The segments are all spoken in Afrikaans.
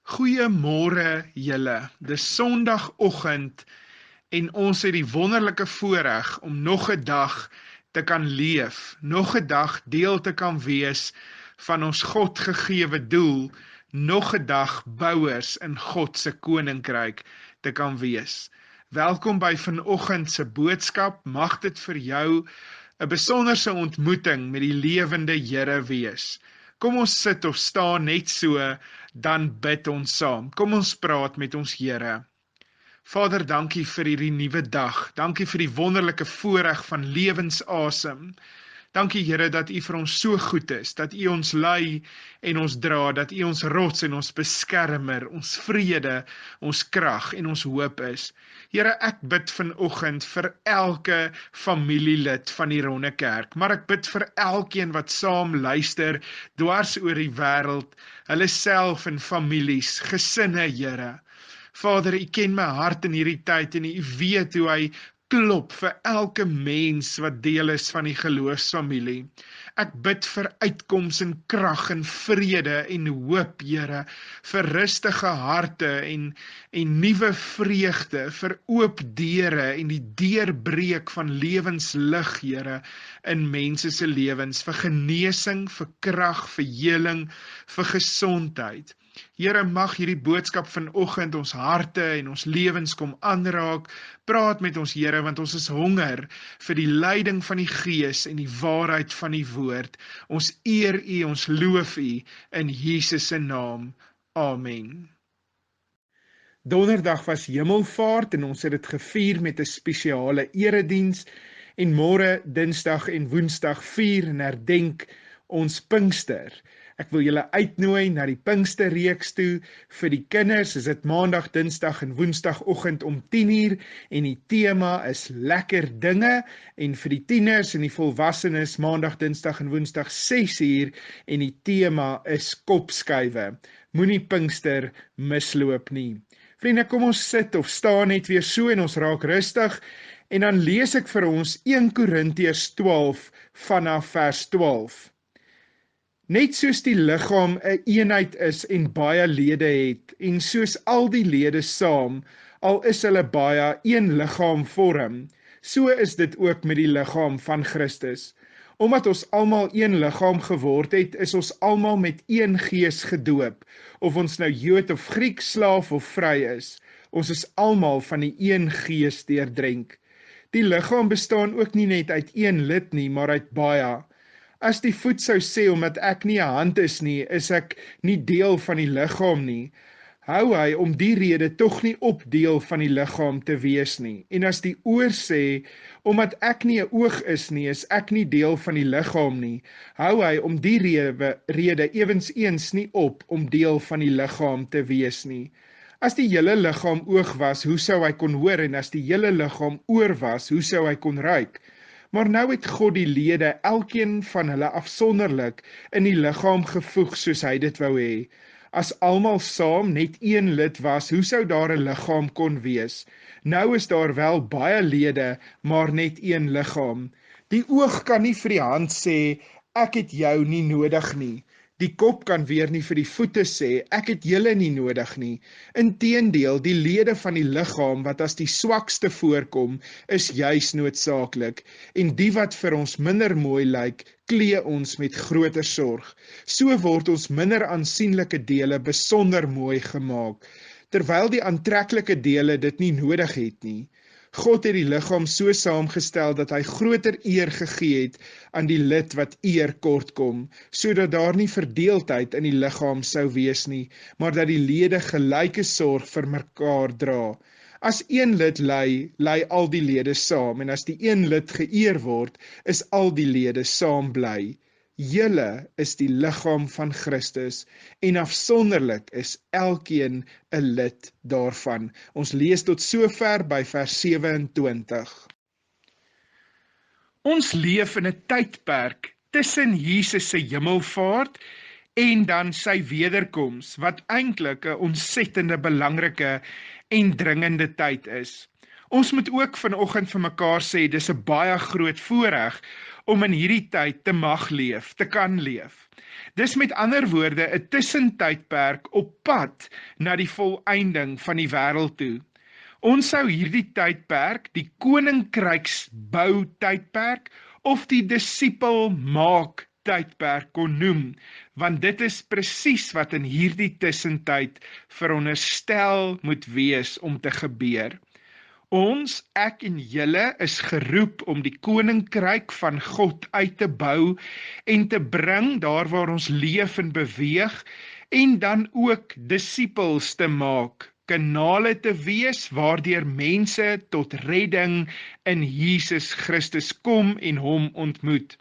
Goeiemôre julle, dis Sondagoggend en ons het die wonderlike voorreg om nog 'n dag te kan leef, nog 'n dag deel te kan wees van ons God gegewe doel, nog 'n dag bouers in God se koninkryk te kan wees. Welkom by vanoggend se boodskap, mag dit vir jou 'n besonderse ontmoeting met die lewende Here wees. Kom ons sit of staan net so, dan bid ons saam. Kom ons praat met ons Here. Vader, dankie vir hierdie nuwe dag. Dankie vir die wonderlike voorreg van lewensasem. Dankie Here dat U vir ons so goed is, dat U ons lei en ons dra, dat U ons rots en ons beskermer, ons vrede, ons krag en ons hoop is. Here, ek bid vanoggend vir elke familielid van die Ronde Kerk, maar ek bid vir elkeen wat saam luister, dwars oor die wêreld, hulle self en families, gesinne, Here. Vader, U ken my hart in hierdie tyd en U weet hoe hy klop vir elke mens wat deel is van die geloofsfamilie. Ek bid vir uitkoms en krag en vrede en hoop, Here, vir rustige harte en nuwe vreugde, vir oop deure en die deurbreek van lewenslig, Here, in mense se lewens, vir genesing, vir krag, vir heling, vir gesondheid. Here, mag hierdie boodskap vanoggend ons harte en ons lewens kom aanraak. Praat met ons, Here, want ons is honger vir die leiding van die Gees en die waarheid van die woord. Ons eer U, ons loof U in Jesus se naam. Amen. Donderdag was Hemelvaart en ons het dit gevier met 'n spesiale erediens en môre, Dinsdag en Woensdag vier en herdenk ons Pinkster. Ek wil julle uitnooi na die Pinksterreeks toe. Vir die kinders is dit Maandag, Dinsdag en Woensdagoggend om 10:00 en die tema is lekker dinge, en vir die tieners en die volwassenes Maandag, Dinsdag en Woensdag 6:00 en die tema is kopskuive. Moenie Pinkster misloop nie. Vriende, kom ons sit of staan net weer so en ons raak rustig en dan lees ek vir ons 1 Korintiërs 12 vanaf vers 12. Net soos die liggaam 'n eenheid is en baie lede het, en soos al die lede saam, al is hulle baie, een liggaam vorm, so is dit ook met die liggaam van Christus. Omdat ons almal een liggaam geword het, is ons almal met een gees gedoop, of ons nou Jood of Griek, slaaf of vry is. Ons is almal van die een gees deurdrenk. Die liggaam bestaan ook nie net uit een lid nie, maar uit baie. As die voet sou sê, omdat ek nie 'n hand is nie, is ek nie deel van die liggaam nie, hou hy om die rede tog nie op deel van die liggaam te wees nie. En as die oor sê, omdat ek nie 'n oog is nie, is ek nie deel van die liggaam nie, hou hy om die rede ewensins nie op om deel van die liggaam te wees nie. As die hele liggaam oog was, hoe sou hy kon hoor? En as die hele liggaam oor was, hoe sou hy kon ruik? Maar nou het God die lede, elkeen van hulle afsonderlik, in die liggaam gevoeg soos hy dit wou hê. As almal saam net een lid was, hoe sou daar 'n liggaam kon wees? Nou is daar wel baie lede, maar net een liggaam. Die oog kan nie vir die hand sê, ek het jou nie nodig nie. Die kop kan weer nie vir die voete sê, ek het julle nie nodig nie. Inteendeel, die lede van die liggaam wat as die swakste voorkom, is juis noodsaaklik. En die wat vir ons minder mooi lyk, klee ons met groter sorg. So word ons minder aansienlike dele besonder mooi gemaak, terwyl die aantreklike dele dit nie nodig het nie. God het die liggaam so saamgestel dat hy groter eer gegee het aan die lid wat eer kort kom, sodat daar nie verdeeldheid in die liggaam sou wees nie, maar dat die lede gelyke sorg vir mekaar dra. As een lid ly, ly al die lede saam, en as die een lid geëer word, is al die lede saam bly. Julle is die liggaam van Christus, en afsonderlik is elkeen 'n lid daarvan. Ons lees tot sover by vers 27. Ons leef in 'n tydperk tussen Jesus se hemelvaart en dan sy wederkoms, wat eintlik 'n ontsettende belangrike en dringende tyd is. Ons moet ook vanoggend vir mekaar sê, dis 'n baie groot voorreg om in hierdie tyd te mag leef, te kan leef. Dis met ander woorde 'n tussentydperk op pad na die volëinding van die wêreld toe. Ons sou hierdie tydperk die koninkryksbou tydperk of die disipel maak tydperk kon noem, want dit is presies wat in hierdie tussentyd veronderstel moet wees om te gebeur. Ons, ek en julle, is geroep om die koninkryk van God uit te bou en te bring daar waar ons leef en beweeg, en dan ook disippels te maak, kanale te wees waardeur mense tot redding in Jesus Christus kom en hom ontmoet.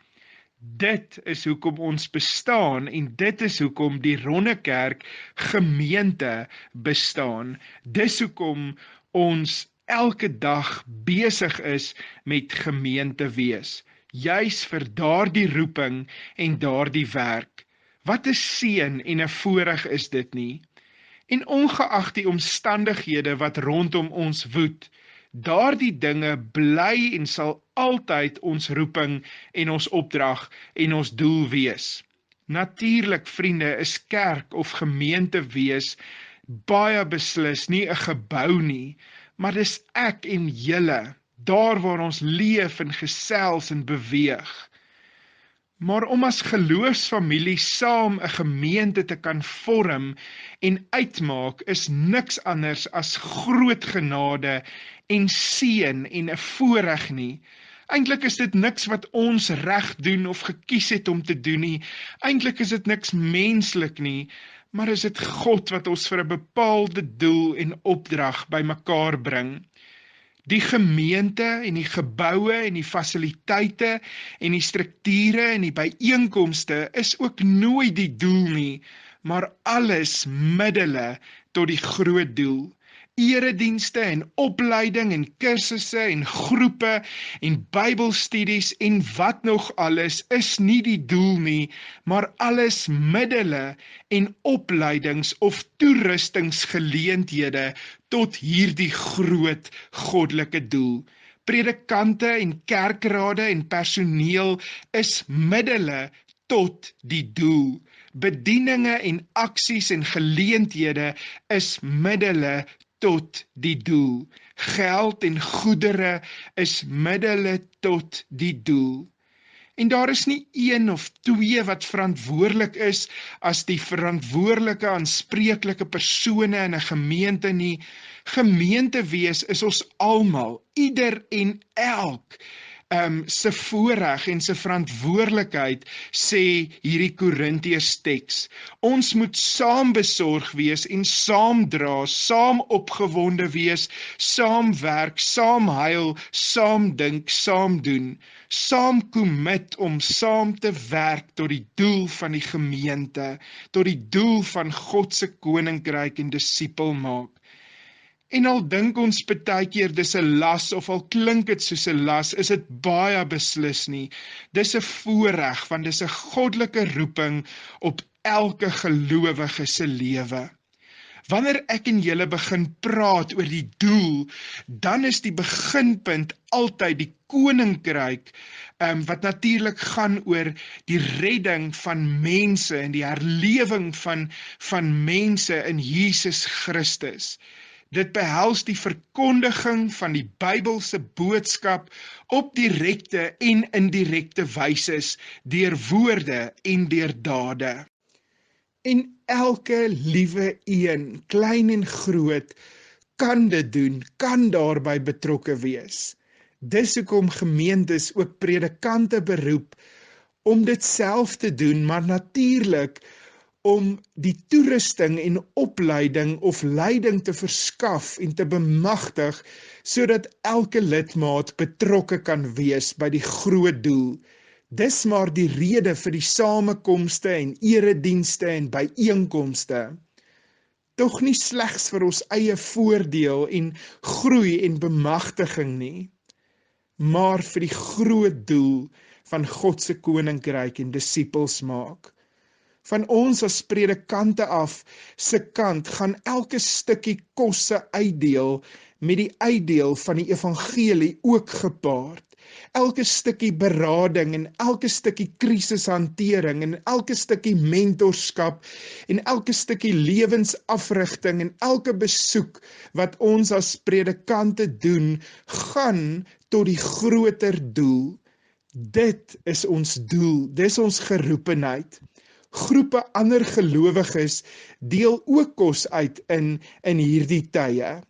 Dit is hoekom ons bestaan en dit is hoekom die Ronde Kerk gemeente bestaan. Dis hoekom ons elke dag besig is met gemeente wees, juis vir daardie roeping en daardie werk. Wat 'n seën en 'n voorreg is dit nie? En ongeag die omstandighede wat rondom ons woed, daardie dinge bly en sal altyd ons roeping en ons opdrag en ons doel wees. Natuurlik, vriende, is kerk of gemeente wees baie beslis nie 'n gebou nie, maar dis ek en julle, daar waar ons leef en gesels en beweeg. Maar om as geloofsfamilie saam 'n gemeente te kan vorm en uitmaak, is niks anders as groot genade en seën en 'n voorreg nie. Eintlik is dit niks wat ons reg doen of gekies het om te doen nie. Eintlik is dit niks menslik nie, maar is dit God wat ons vir 'n bepaalde doel en opdrag bymekaar bring. Die gemeente en die geboue en die fasiliteite en die strukture en die byeenkomste is ook nooit die doel nie, maar alles middele tot die groot doel. Eredienste en opleiding en kursusse en groepe en Bybelstudies en wat nog alles is nie die doel nie, maar alles middele en opleidings of toerustingsgeleenthede tot hierdie groot goddelike doel. Predikante en kerkrade en personeel is middele tot die doel. Bedieninge en aksies en geleenthede is middele tot die doel. Geld en goedere is middele tot die doel. En daar is nie een of twee wat verantwoordelik is as die verantwoordelike, aanspreeklike persone in 'n gemeente nie. Gemeente wees is ons almal, ieder en elk, se voorreg en se verantwoordelikheid, sê hierdie Korintiërs teks. Ons moet saam besorg wees en saam dra, saam opgewonde wees, saam werk, saam huil, saam dink, saam doen, saam commit om saam te werk tot die doel van die gemeente, tot die doel van God se koninkryk en disipel maak. En al dink ons partykeer dis 'n las of al klink dit soos 'n las, is dit baie beslis nie. Dis 'n voorreg want dis 'n goddelike roeping op elke gelowige se lewe. Wanneer ek en julle begin praat oor die doel, dan is die beginpunt altyd die koninkryk, wat natuurlik gaan oor die redding van mense en die herlewing van mense in Jesus Christus. Dit behels die verkondiging van die Bybelse boodskap op direkte en indirekte wyses, deur woorde en deur dade. En elke liewe een, klein en groot, kan dit doen, kan daarby betrokke wees. Dis hoekom gemeentes ook predikante beroep om dit self te doen, maar natuurlik om die toerusting en opleiding of leiding te verskaf en te bemagtig, sodat elke lidmaat betrokke kan wees by die groot doel. Dis maar die rede vir die samekomste en eredienste en byeenkomste. Tog nie slegs vir ons eie voordeel en groei en bemagtiging nie, maar vir die groot doel van God se koninkryk en disippels maak. Van ons as predikante af se kant gaan elke stukkie kosse uitdeel met die uitdeel van die evangelie ook gepaard. Elke stukkie berading en elke stukkie krisishantering en elke stukkie mentorskap en elke stukkie lewensafrigting en elke besoek wat ons as predikante doen, gaan tot die groter doel. Dit is ons doel, dis ons geroepenheid. Groepe ander gelowiges deel ook kos uit in hierdie tye.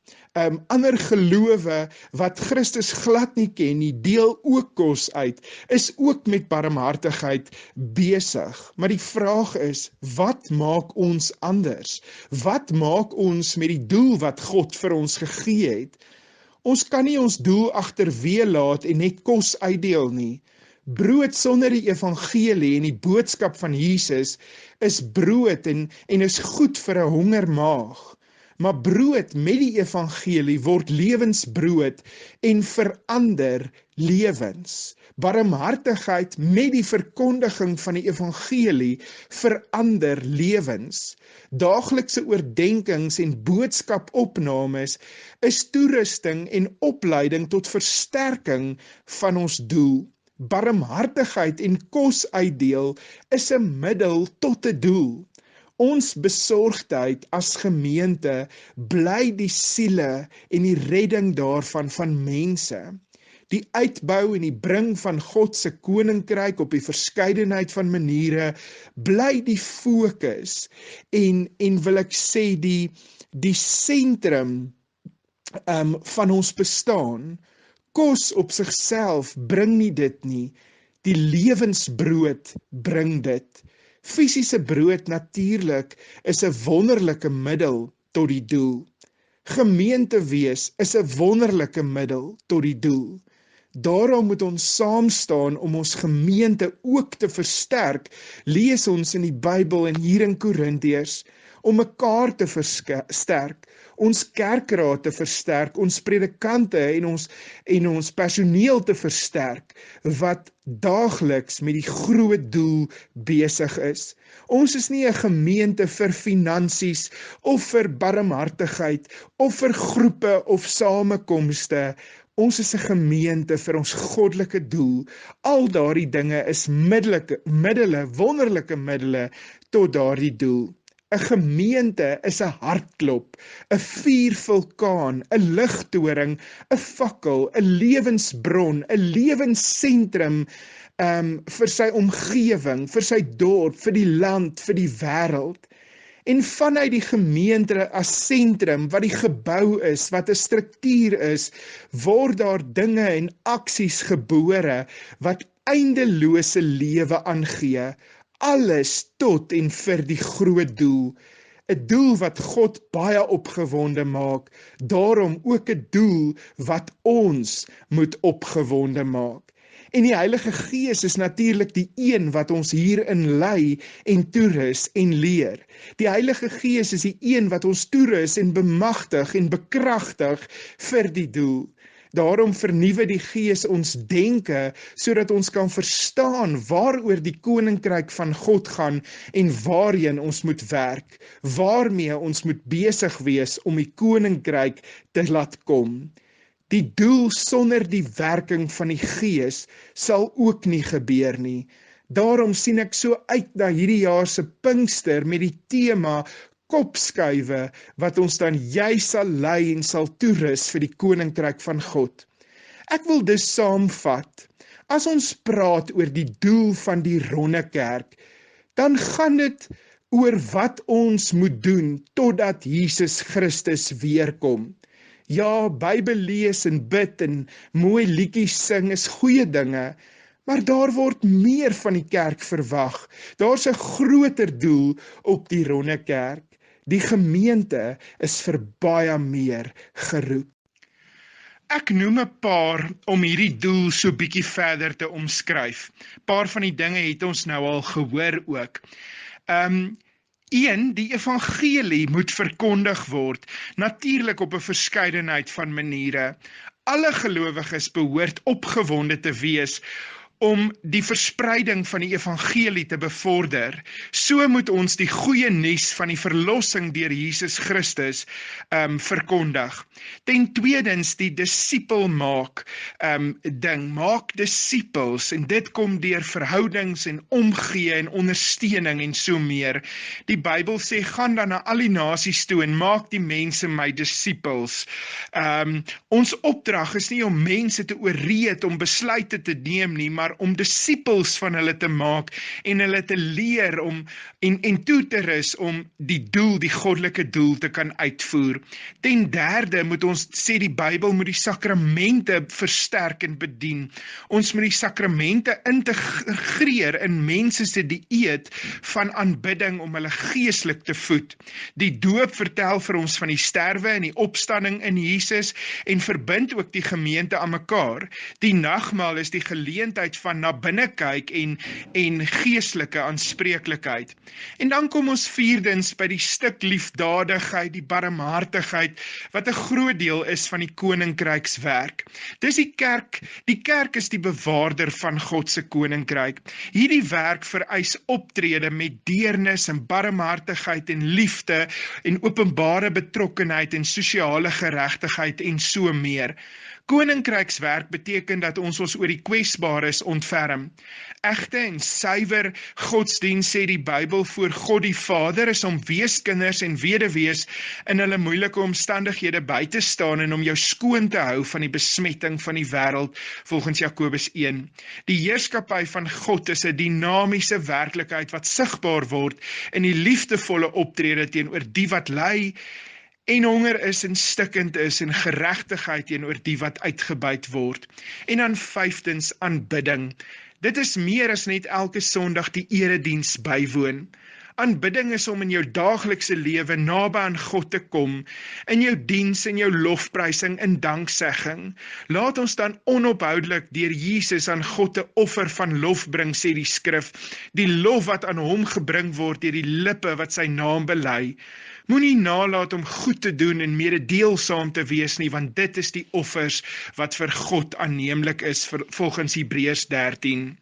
Ander gelowe wat Christus glad nie ken nie, deel ook kos uit, is ook met barmhartigheid besig. Maar die vraag is, wat maak ons anders? Wat maak ons met die doel wat God vir ons gegee het? Ons kan nie ons doel agterweë laat en net kos uitdeel nie. Brood sonder die evangelie en die boodskap van Jesus is brood en is goed vir 'n honger maag. Maar brood met die evangelie word lewensbrood en verander lewens. Barmhartigheid met die verkondiging van die evangelie verander lewens. Daaglikse oordenkings en boodskapopnames is toerusting en opleiding tot versterking van ons doel. Barmhartigheid en kos uitdeel is 'n middel tot 'n doel. Ons besorgdheid as gemeente bly die siele en die redding daarvan van mense. Die uitbou en die bring van God se koninkryk op die verskeidenheid van maniere bly die fokus en wil ek sê die sentrum van ons bestaan. Kos op sigself bring nie dit nie, die lewensbrood bring dit. Fisiese brood natuurlik is 'n wonderlike middel tot die doel. Gemeente wees is 'n wonderlike middel tot die doel. Daarom moet ons saam staan om ons gemeente ook te versterk, lees ons in die Bybel en hier in Korintiërs, om mekaar te versterk, ons kerkraad te versterk, ons predikante en ons personeel te versterk, wat daagliks met die groot doel besig is. Ons is nie 'n gemeente vir finansies of vir barmhartigheid of vir groepe of samekomste. Ons is 'n gemeente vir ons goddelike doel. Al daardie dinge is wonderlike middele tot daardie doel. 'n Gemeente is 'n hartklop, 'n vuurvulkaan, 'n ligtoring, 'n fakkel, 'n lewensbron, 'n lewenssentrum vir sy omgewing, vir sy dorp, vir die land, vir die wêreld. En vanuit die gemeente as sentrum, wat die gebou is, wat 'n struktuur is, word daar dinge en aksies gebore wat eindelose lewe aangee. Alles tot en vir die groot doel. 'n Doel wat God baie opgewonde maak, daarom ook 'n doel wat ons moet opgewonde maak. En die Heilige Gees is natuurlik die een wat ons hierin lei en toerus en leer. Die Heilige Gees is die een wat ons toerus en bemagtig en bekragtig vir die doel. Daarom vernuwe die Gees ons denke, sodat ons kan verstaan waaroor die koninkryk van God gaan en waarheen ons moet werk, waarmee ons moet besig wees om die koninkryk te laat kom. Die doel sonder die werking van die Gees sal ook nie gebeur nie. Daarom sien ek so uit na hierdie jaar se Pinkster met die tema kopskuive wat ons dan juis sal lei en sal toerus vir die koninkryk van God. Ek wil dus saamvat, as ons praat oor die doel van die Ronde Kerk, dan gaan dit oor wat ons moet doen totdat Jesus Christus weerkom. Ja, Bybel lees en bid en mooi liedjies sing is goeie dinge, maar daar word meer van die kerk verwag. Daar's 'n groter doel op die Ronde Kerk. Die gemeente is vir baie meer geroep. Ek noem 'n paar om hierdie doel so bietjie verder te omskryf. Paar van die dinge het ons nou al gehoor ook. 1. Die evangelie moet verkondig word, natuurlik op 'n verskeidenheid van maniere. Alle gelowiges behoort opgewonde te wees om die verspreiding van die evangelie te bevorder. So moet ons die goeie nuus van die verlossing deur Jesus Christus verkondig. Ten tweedens die disipel maak ding, maak disipels, en dit kom deur verhoudings en omgee en ondersteuning en so meer. Die Bybel sê, gaan dan na al die nasies toe en maak die mense my disipels. Ons opdrag is nie om mense te oorreed om besluite te neem nie, maar om disipels van hulle te maak en hulle te leer om en toe te rus om die doel, die goddelike doel te kan uitvoer. Ten derde moet ons sê die Bybel moet die sakramente versterk en bedien. Ons moet die sakramente integreer in mense se dieet van aanbidding om hulle geestelik te voed. Die doop vertel vir ons van die sterwe en die opstanding in Jesus en verbind ook die gemeente aan mekaar. Die nagmaal is die geleentheid van na binne kyk en geestelike aanspreeklikheid. En dan kom ons vierdens by die stuk liefdadigheid, die barmhartigheid, wat 'n groot deel is van die koninkrykswerk. Dis die kerk is die bewaarder van God se koninkryk. Hierdie werk vereis optrede met deernis en barmhartigheid en liefde en openbare betrokkenheid en sosiale geregtigheid en so meer. Koninkrykswerk beteken dat ons oor die kwesbares ontferm. Egte en suiwer godsdienst, sê die Bybel, voor God die Vader is om weeskinders en weduwees in hulle moeilike omstandighede by te staan en om jou skoon te hou van die besmetting van die wêreld, volgens Jakobus 1. Die heerskappy van God is 'n dinamiese werklikheid wat sigbaar word in die liefdevolle optrede teenoor die wat ly en honger is en stikkend is en geregtigheid teenoor die wat uitgebuit word. En dan vyftens aanbidding. Dit is meer as net elke Sondag die erediens bywoon. Aanbidding is om in jou daaglikse lewe naby aan God te kom, in jou diens en jou lofprysing en danksegging. Laat ons dan onophoudelik deur Jesus aan God 'n offer van lof bring, sê die skrif, die lof wat aan hom gebring word deur die lippe wat sy naam bely. Moenie nalat om goed te doen en mededeelsaam te wees nie, want dit is die offers wat vir God aanneemlik is, volgens Hebreërs 13.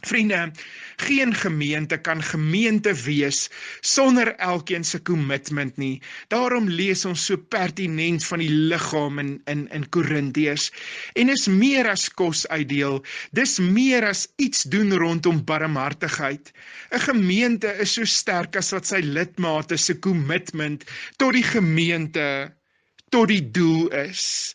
Vriende, geen gemeente kan gemeente wees sonder elkeen se kommitment nie. Daarom lees ons so pertinent van die liggaam in Korintiërs. En is meer as kos uitdeel, dis meer as iets doen rondom barmhartigheid. 'n Gemeente is so sterk as wat sy lidmate se kommitment tot die gemeente, tot die doel is.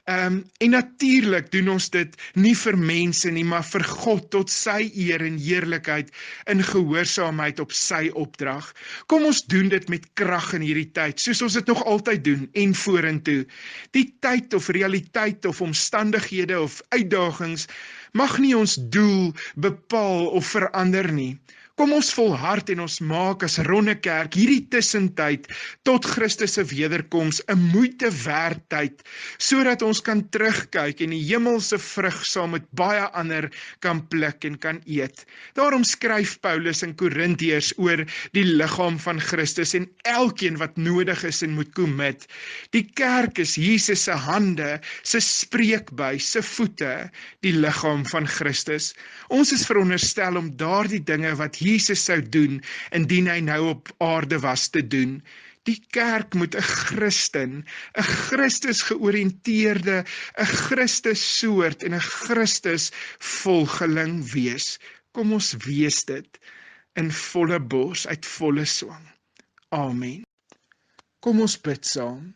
En natuurlik doen ons dit nie vir mense nie, maar vir God tot sy eer en heerlikheid in gehoorsaamheid op sy opdrag. Kom ons doen dit met krag in hierdie tyd, soos ons dit nog altyd doen en vorentoe. Die tyd of realiteit of omstandighede of uitdagings mag nie ons doel bepaal of verander nie. Kom ons volhard en ons maak as Ronde Kerk hierdie tussentyd tot Christus se wederkoms 'n moeite werd tyd, sodat ons kan terugkyk en die hemelse vrug saam met baie ander kan pluk en kan eet. Daarom skryf Paulus in Korintiërs oor die liggaam van Christus en elkeen wat nodig is en moet commit. Die kerk is Jesus se hande, se spreekbuis, se voete, die liggaam van Christus. Ons is veronderstel om daardie dinge wat Jesus sou doen, indien hy nou op aarde was, te doen. Die kerk moet 'n Christen, 'n Christus georiënteerde, 'n Christus soort en 'n Christus volgeling wees. Kom ons wees dit in volle bors, uit volle swang. Amen. Kom ons bid saam.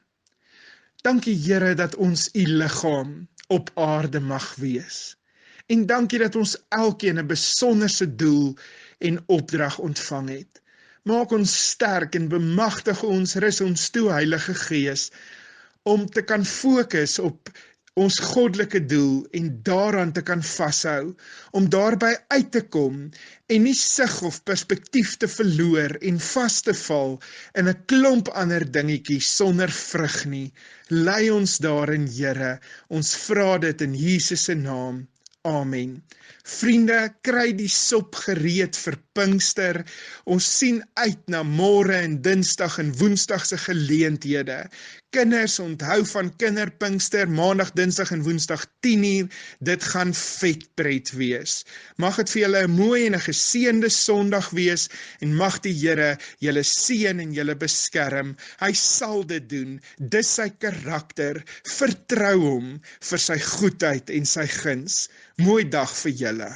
Dankie Here dat ons u liggaam op aarde mag wees. En dankie dat ons elkeen 'n besonderse doel en opdrag ontvang het. Maak ons sterk en bemagtig ons, rus ons toe, Heilige Gees, om te kan fokus op ons goddelike doel en daaraan te kan vashou, om daarby uit te kom en nie sig of perspektief te verloor en vas te val in 'n klomp ander dingetjies sonder vrug nie. Lei ons daarin, Here, ons vra dit in Jesus se naam. Amen. Vriende, kry die sop gereed vir Pinkster. Ons sien uit na môre en Dinsdag en Woensdag se geleenthede. kinders, onthou van kinderpinkster, maandag, dinsdag en woensdag 10:00, dit gaan vetpret wees. Mag dit vir julle 'n mooi en 'n geseënde Sondag wees, en mag die Here julle seën en julle beskerm. Hy sal dit doen, dis sy karakter, vertrou hom vir sy goedheid en sy guns. Mooi dag vir julle.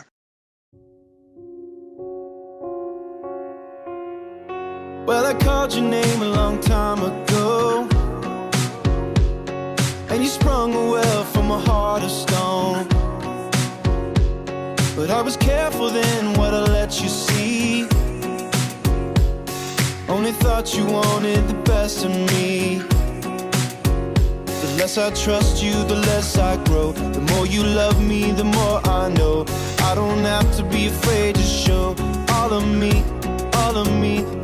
Well, I called your name a long time ago, and you sprung a well from a heart of stone. But I was careful then what I let you see. Only thought you wanted the best of me. The less I trust you, the less I grow. The more you love me, the more I know. I don't have to be afraid to show all of me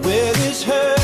where this hurt.